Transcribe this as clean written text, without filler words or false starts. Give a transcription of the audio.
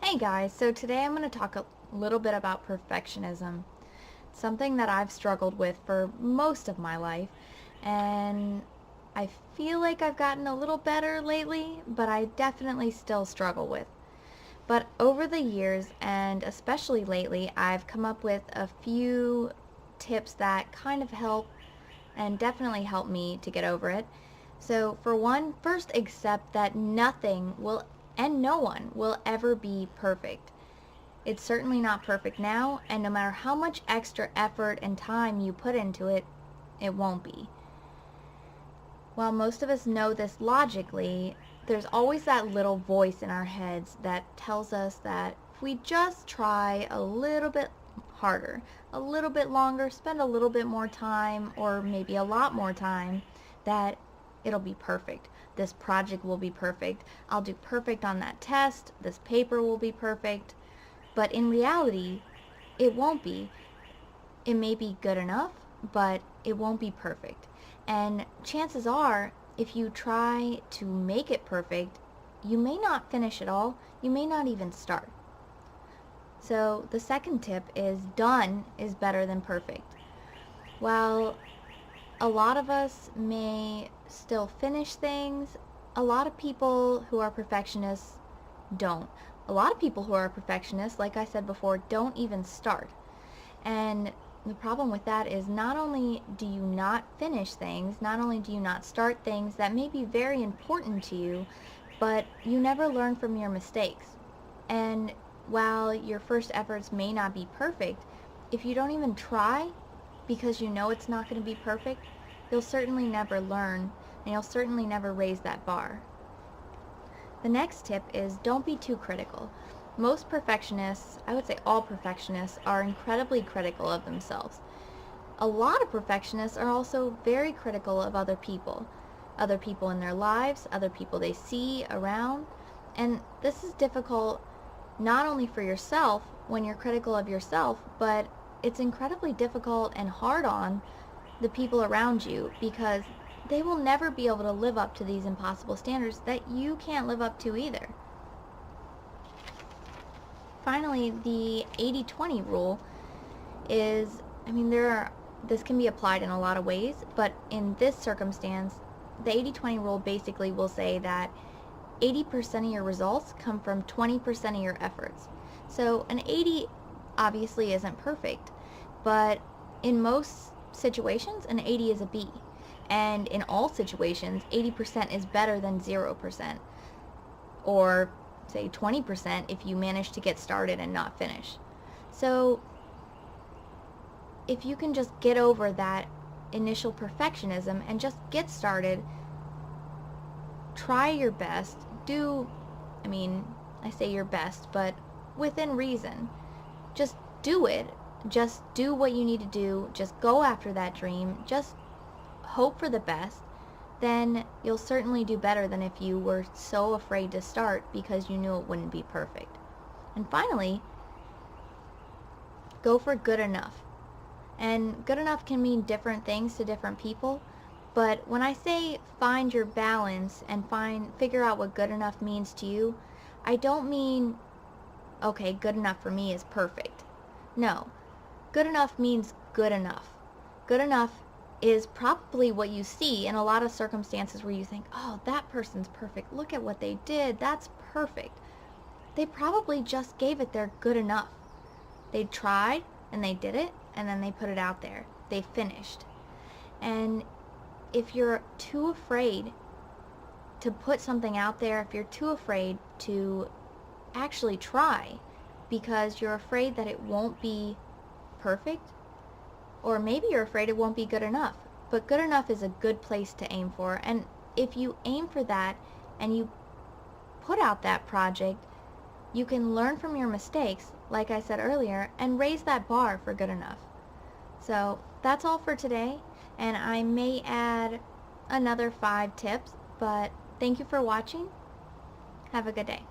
Hey guys, so today I'm going to talk a little bit about perfectionism, something that I've struggled with for most of my life, and I feel like I've gotten a little better lately, but I definitely still struggle with. But over the years, and especially lately, I've come up with a few tips that kind of help and definitely help me to get over it. So, for one, first accept that nothing will and no one will ever be perfect. It's certainly not perfect now, and no matter how much extra effort and time you put into it, it won't be. While most of us know this logically, there's always that little voice in our heads that tells us that if we just try a little bit harder, a little bit longer, spend a little bit more time, or maybe a lot more time, that it'll be perfect. This project will be perfect. I'll do perfect on that test. This paper will be perfect. But in reality, it won't be. It may be good enough, but it won't be perfect. And chances are, if you try to make it perfect, you may not finish it all. You may not even start. So the second tip is done is better than perfect. While a lot of us may still finish things, a lot of people who are perfectionists don't. A lot of people who are perfectionists, like I said before, don't even start. And the problem with that is not only do you not finish things, not only do you not start things that may be very important to you, but you never learn from your mistakes. And while your first efforts may not be perfect, if you don't even try because you know it's not going to be perfect, you'll certainly never learn, and you'll certainly never raise that bar. The next tip is don't be too critical. Most perfectionists, I would say all perfectionists, are incredibly critical of themselves. A lot of perfectionists are also very critical of other people in their lives, other people they see around, and this is difficult not only for yourself when you're critical of yourself, but it's incredibly difficult and hard on the people around you because they will never be able to live up to these impossible standards that you can't live up to either. Finally, the 80-20 rule is, this can be applied in a lot of ways, but in this circumstance, the 80-20 rule basically will say that 80% of your results come from 20% of your efforts. So an 80 obviously isn't perfect, but in most situations, an 80 is a B. And in all situations, 80% is better than 0%. Or say 20% if you manage to get started and not finish. So if you can just get over that initial perfectionism and just get started, try your best, I say your best, but within reason. Just do it. Just do what you need to do. Just go after that dream. Just hope for the best. Then you'll certainly do better than if you were so afraid to start because you knew it wouldn't be perfect. And finally, go for good enough. And good enough can mean different things to different people. But when I say find your balance and figure out what good enough means to you, I don't mean, okay, good enough for me is perfect. No, good enough means good enough. Good enough is probably what you see in a lot of circumstances where you think, oh, that person's perfect. Look at what they did. That's perfect. They probably just gave it their good enough. They tried and they did it and then they put it out there. They finished. And if you're too afraid to put something out there, if you're too afraid to actually try because you're afraid that it won't be perfect, or maybe you're afraid it won't be good enough, but good enough is a good place to aim for. And if you aim for that and you put out that project, you can learn from your mistakes, like I said earlier, and raise that bar for good enough. So that's all for today, and I may add another 5 tips, but thank you for watching. Have a good day.